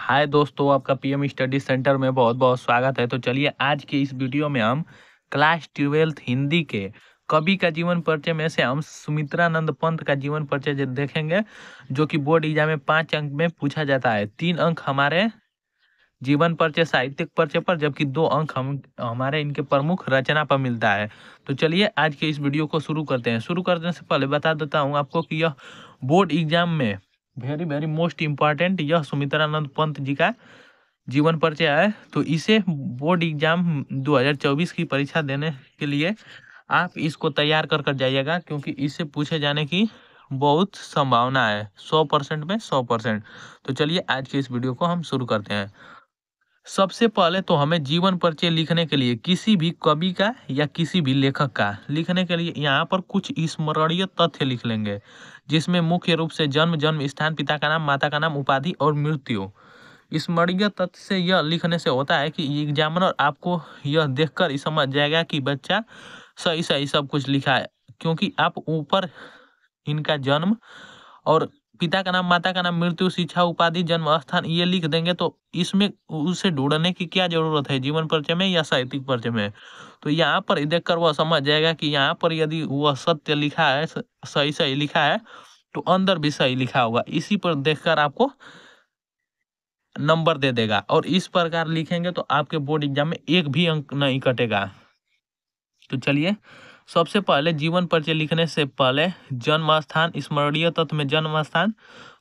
हाय दोस्तों, आपका PM study centre में बहुत बहुत स्वागत है। तो चलिए आज की इस वीडियो में हम क्लास 12th हिंदी के कवि का जीवन परिचय में से हम सुमित्रानंद पंत का जीवन परिचय देखेंगे, जो कि बोर्ड एग्जाम में 5 अंक में पूछा जाता है। 3 अंक हमारे जीवन परिचय साहित्यिक परिचय पर, जबकि 2 अंक हम हमारे इनके प्रमुख रचना पर मिलता है। तो चलिए आज के इस वीडियो को शुरू करते हैं। शुरू करने से पहले बता देता हूँ आपको कि यह बोर्ड एग्जाम में वेरी वेरी मोस्ट इम्पॉर्टेंट यह सुमित्रानंद पंत जी का जीवन परिचय है। तो इसे बोर्ड एग्जाम 2024 की परीक्षा देने के लिए आप इसको तैयार कर कर जाइएगा, क्योंकि इससे पूछे जाने की बहुत संभावना है, 100% में 100%। तो चलिए आज के इस वीडियो को हम शुरू करते हैं। सबसे पहले तो हमें जीवन परिचय लिखने के लिए किसी भी कवि का या किसी भी लेखक का लिखने के लिए यहाँ पर कुछ स्मरणीय तथ्य लिख लेंगे, जिसमें मुख्य रूप से जन्म, जन्म स्थान, पिता का नाम, माता का नाम, उपाधि और मृत्यु। स्मरणीय तथ्य से यह लिखने से होता है कि एग्जामिनर आपको यह देखकर ही समझ जाएगा कि बच्चा सही सही सब कुछ लिखा है, क्योंकि आप ऊपर इनका जन्म और पिता का नाम, माता का नाम, मृत्यु, शिक्षा, उपाधि, जन्म स्थान ये लिख देंगे तो इसमें उसे ढूंढने की क्या जरूरत है, जीवन परिचय में या साहित्यिक परिचय में। तो यहाँ पर देखकर वह समझ जाएगा कि यहाँ पर यदि वह सत्य लिखा है, सही सही लिखा है, तो अंदर भी सही लिखा होगा। इसी पर देखकर आपको नंबर दे देगा, और इस प्रकार लिखेंगे तो आपके बोर्ड एग्जाम में एक भी अंक नहीं कटेगा। तो चलिए सबसे पहले जीवन परिचय लिखने से पहले जन्म स्थान, स्मरणीय तत्व में जन्म स्थान।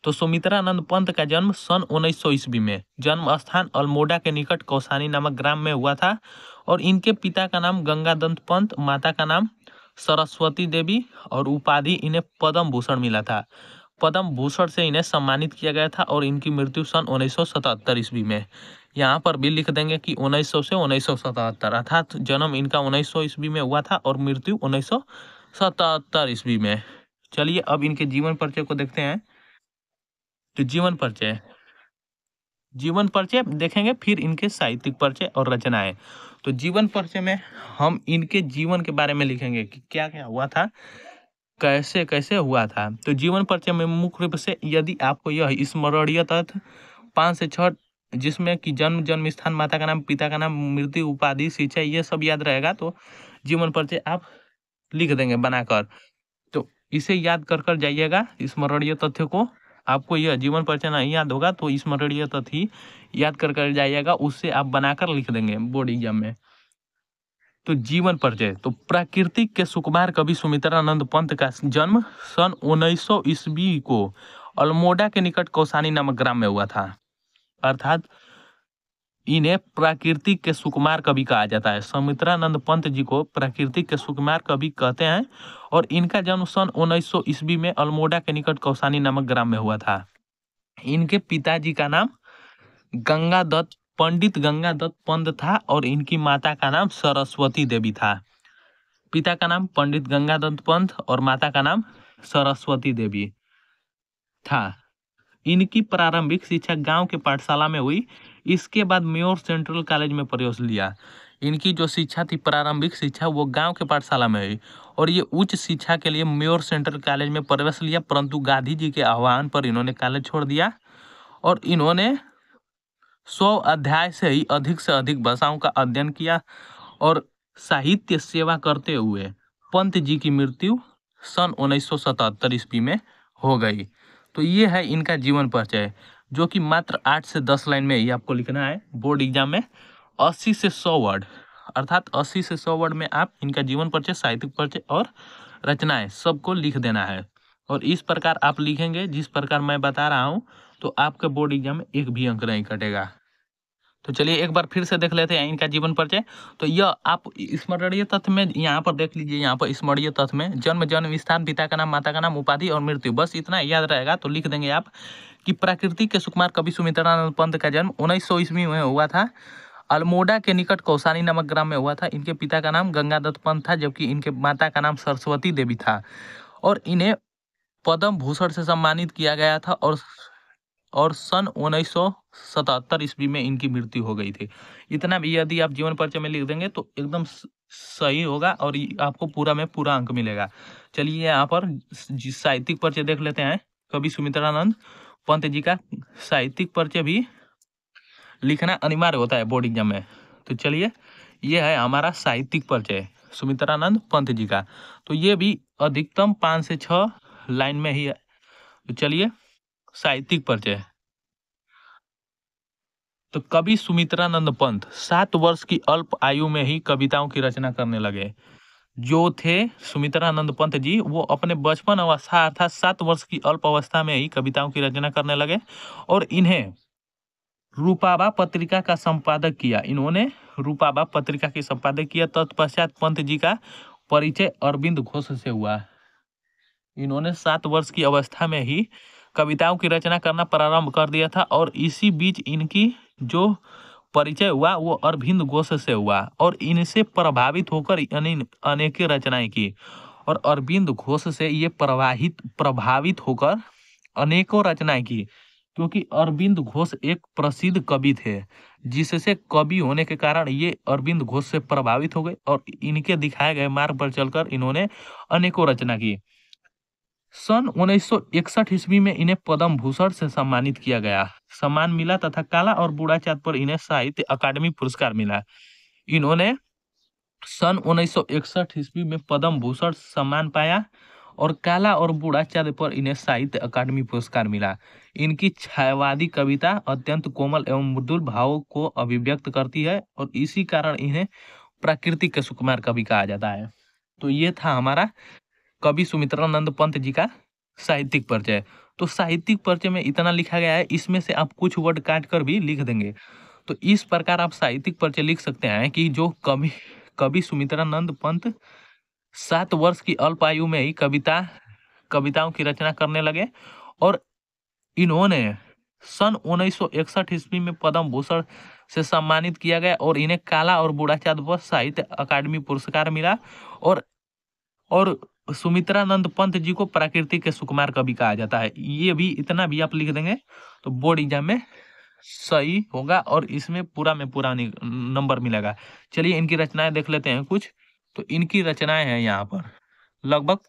तो सुमित्रानंद पंत का जन्म सन 1900 ईस्वी में, जन्म स्थान अल्मोड़ा के निकट कौसानी नामक ग्राम में हुआ था, और इनके पिता का नाम गंगादत्त पंत, माता का नाम सरस्वती देवी, और उपाधि इन्हें पद्म भूषण मिला था। पद्म भूषण से इन्हें सम्मानित किया गया था, और इनकी मृत्यु सन 1977 ईस्वी में। यहाँ पर भी लिख देंगे कि 1900 से 1977, अर्थात जन्म इनका 1900 ईस्वी में हुआ था और मृत्यु 1977 ईस्वी में। चलिए अब इनके जीवन परिचय को देखते हैं। तो जीवन परिचय देखेंगे, फिर इनके साहित्यिक परिचय और रचनाएं। तो जीवन परिचय में हम इनके जीवन के बारे में लिखेंगे कि क्या क्या हुआ था, कैसे कैसे हुआ था। तो जीवन परिचय में मुख्य रूप से यदि आपको यह स्मरणीय तथ्य 5 से 6, जिसमें कि जन्म, जन्म स्थान, माता का नाम, पिता का नाम, मृत्यु, उपाधि, शिक्षा, ये सब याद रहेगा, तो जीवन परिचय आप लिख देंगे बनाकर। तो इसे याद कर कर जाइएगा स्मरणीय तथ्य को। आपको यह जीवन परिचय नहीं याद होगा तो स्मरणीय तथ्य ही याद कर कर जाइएगा, उससे आप बनाकर लिख देंगे बोर्ड एग्जाम में। तो जीवन परिचय, तो प्राकृतिक के सुकुमार कवि सुमित्रानंद पंत का जन्म सन 1900 ईस्वी को अल्मोड़ा के निकट कौसानी नामक ग्राम में हुआ था, अर्थात इन्हें प्राकृतिक के सुकुमार कवि कहा जाता है। सुमित्रानंद पंत जी को प्राकृतिक के सुकुमार कवि कहते हैं, और इनका जन्म सन 1900 ईस्वी में अल्मोड़ा के निकट कौसानी नामक ग्राम में हुआ था। इनके पिताजी का नाम गंगादत्त, पंडित गंगादत्त पंत था, और इनकी माता का नाम सरस्वती देवी था। पिता का नाम पंडित गंगादत्त पंत और माता का नाम सरस्वती देवी था। इनकी प्रारंभिक शिक्षा गांव के पाठशाला में हुई। इसके बाद मेयोर सेंट्रल कॉलेज में प्रवेश लिया। इनकी जो शिक्षा थी, प्रारंभिक शिक्षा, वो गांव के पाठशाला में हुई, और ये उच्च शिक्षा के लिए मेयोर सेंट्रल कॉलेज में प्रवेश लिया, परंतु गांधी जी के आह्वान पर इन्होंने कॉलेज छोड़ दिया, और इन्होंने 100 अध्याय से ही अधिक से अधिक भाषाओं का अध्ययन किया, और साहित्य सेवा करते हुए पंत जी की मृत्यु सन 1977 ईस्वी में हो गई। तो ये है इनका जीवन परिचय, जो कि मात्र 8 से 10 लाइन में ही आपको लिखना है। बोर्ड एग्जाम में 80 से 100 वर्ड, अर्थात 80 से 100 वर्ड में आप इनका जीवन परिचय, साहित्यिक परिचय और रचनाएं सबको लिख देना है। और इस प्रकार आप लिखेंगे जिस प्रकार मैं बता रहा हूँ, तो आपके बोर्ड एग्जाम में एक भी अंक नहीं कटेगा। तो चलिए एक बार फिर से देख लेते हैं इनका जीवन परिचय। तो यह आप स्मरणीय तथ्य में यहाँ पर देख लीजिए, यहाँ पर स्मरणीय तथ्य में जन्म, जन्म स्थान, पिता का नाम, माता का नाम, उपाधि और मृत्यु, बस इतना याद रहेगा। तो लिख देंगे आप कि प्राकृतिक के सुकुमार कवि सुमित्रानंद पंत का जन्म 1900 ईस्वी में हुआ था, अल्मोड़ा के निकट कौसानी नामक ग्राम में हुआ था। इनके पिता का नाम गंगादत्त पंत था, जबकि इनके माता का नाम सरस्वती देवी था, और इन्हें पद्म भूषण से सम्मानित किया गया था, और सन 1977 ईस्वी में इनकी मृत्यु हो गई थी। इतना भी यदि आप जीवन परिचय में लिख देंगे तो एकदम सही होगा, और आपको पूरा में पूरा अंक मिलेगा। चलिए यहाँ पर साहित्यिक परिचय देख लेते हैं। कवि सुमित्रानंद पंत जी का साहित्यिक परिचय भी लिखना अनिवार्य होता है बोर्ड एग्जाम में। तो चलिए, ये है हमारा साहित्यिक परिचय सुमित्रानंद पंत जी का। तो ये भी अधिकतम 5 से 6 लाइन में ही है। तो चलिए, साहित्यिक परिचय। तो कवि सुमित्रानंद पंत 7 वर्ष की अल्प आयु में ही कविताओं की रचना करने लगे। जो थे सुमित्रानंद पंत जी, वो अपने बचपन अवस्था अर्थात 7 वर्ष की अल्प अवस्था में ही कविताओं की रचना करने लगे और इन्हें रूपाबा पत्रिका का संपादक किया। इन्होंने रूपाबा पत्रिका की संपादक किया। तत्पश्चात पंत जी का परिचय अरविंद घोष से हुआ। इन्होंने 7 वर्ष की अवस्था में ही कविताओं की रचना करना प्रारंभ कर दिया था और इसी बीच इनकी जो परिचय हुआ वो अरविंद घोष से हुआ और इनसे प्रभावित होकर अनेक रचनाएं की। और अरविंद घोष से ये प्रभावित होकर अनेकों रचनाएं की, क्योंकि अरविंद घोष एक प्रसिद्ध कवि थे, जिससे कवि होने के कारण ये अरविंद घोष से प्रभावित हो गए और इनके दिखाए गए मार्ग पर चलकर इन्होंने अनेकों रचना की। सन 1961 ईस्वी में इन्हें पद्म भूषण से सम्मानित किया गया, सम्मान मिला तथा काला और बूढ़ा चाँद पर इन्हें साहित्य अकादमी पुरस्कार मिला। इन्होंने सन 1961 ईस्वी में पद्म भूषण सम्मान पाया और काला और बूढ़ा चाँद पर इन्हें साहित्य अकादमी पुरस्कार मिला। इनकी छायावादी कविता अत्यंत कोमल एवं मृदुल भावों को अभिव्यक्त करती है और इसी कारण इन्हें प्राकृतिक के सुकुमार कवि कहा जाता है। तो ये था हमारा कवि सुमित्रानंद पंत जी का साहित्यिक परिचय। तो साहित्यिक परिचय में इतना लिखा गया है, इसमें से आप कुछ वर्ड काट कर भी लिख देंगे। तो इस प्रकार आप साहित्यिक परिचय लिख सकते हैं कि जो कवि सुमित्रानंद पंत 7 वर्ष की अल्प आयु में ही कविताओं की रचना करने लगे और इन्होंने सन 1961 ईस्वी में पद्म भूषण से सम्मानित किया गया और इन्हें काला और बूढ़ा चाँद पर साहित्य अकादमी पुरस्कार मिला और सुमित्रानंद पंत जी को प्राकृतिक के सुकुमार कवि कहा जाता है। ये भी इतना भी आप लिख देंगे तो बोर्ड एग्जाम में सही होगा और इसमें पूरा में पूरा नंबर मिलेगा। चलिए, इनकी रचनाएं देख लेते हैं कुछ। तो इनकी रचनाएं हैं यहाँ पर लगभग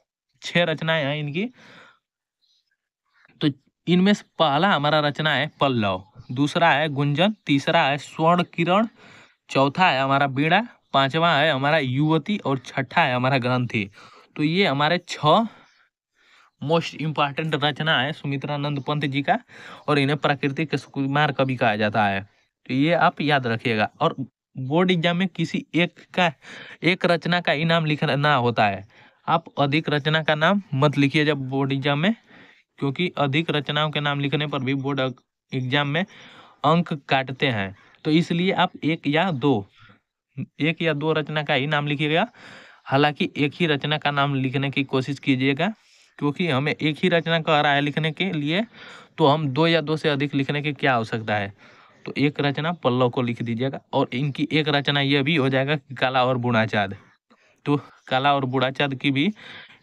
6 रचनाएं हैं इनकी। तो इनमें से पहला हमारा रचना है पल्लव, दूसरा है गुंजन, तीसरा है स्वर्ण किरण, चौथा है हमारा बीड़ा, पांचवा है हमारा युवती और छठा है हमारा ग्रंथि। तो ये हमारे 6 मोस्ट इम्पॉर्टेंट रचना है सुमित्रानंद पंत जी का और इन्हें प्राकृतिक के सुकुमार कवि कहा जाता है। तो ये आप याद रखिएगा। और बोर्ड एग्जाम में किसी एक रचना का ही नाम लिखना होता है। आप अधिक रचना का नाम मत लिखिए जब बोर्ड एग्जाम में, क्योंकि अधिक रचनाओं के नाम लिखने पर भी बोर्ड एग्जाम में अंक काटते हैं। तो इसलिए आप एक या दो रचना का ही नाम लिखिएगा। हालांकि एक ही रचना का नाम लिखने की कोशिश कीजिएगा, क्योंकि हमें एक ही रचना कह रहा है लिखने के लिए, तो हम 2 या 2 से अधिक लिखने की क्या आवश्यकता है। तो एक रचना पल्लव को लिख दीजिएगा और इनकी एक रचना यह भी हो जाएगा कि काला और बूढ़ा चाँद। तो काला और बूढ़ा चाँद की भी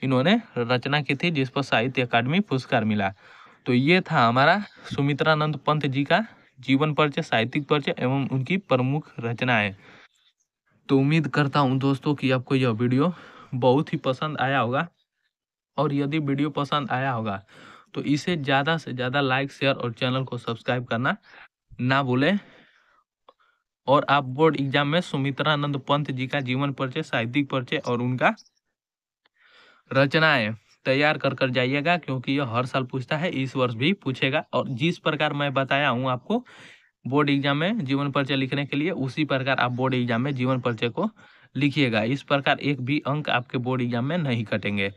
इन्होंने रचना की थी, जिस पर साहित्य अकादमी पुरस्कार मिला। तो ये था हमारा सुमित्रानंद पंत जी का जीवन परिचय, साहित्यिक परिचय एवं उनकी प्रमुख रचनाएं। तो उम्मीद करता हूं दोस्तों कि आपको यह वीडियो बहुत ही पसंद आया होगा और यदि वीडियो पसंद आया होगा तो इसे ज़्यादा से ज़्यादा लाइक, शेयर और चैनल को सब्सक्राइब करना ना भूलें। और आप बोर्ड एग्जाम में सुमित्रानंद पंत जी का जीवन परिचय, साहित्यिक परिचय और उनका रचनाएं तैयार कर जाइएगा, क्योंकि यह हर साल पूछता है, इस वर्ष भी पूछेगा। और जिस प्रकार मैं बताया हूं आपको बोर्ड एग्जाम में जीवन परिचय लिखने के लिए, उसी प्रकार आप बोर्ड एग्जाम में जीवन परिचय को लिखिएगा। इस प्रकार एक भी अंक आपके बोर्ड एग्जाम में नहीं कटेंगे।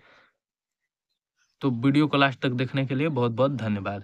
तो वीडियो को लास्ट तक देखने के लिए बहुत बहुत धन्यवाद।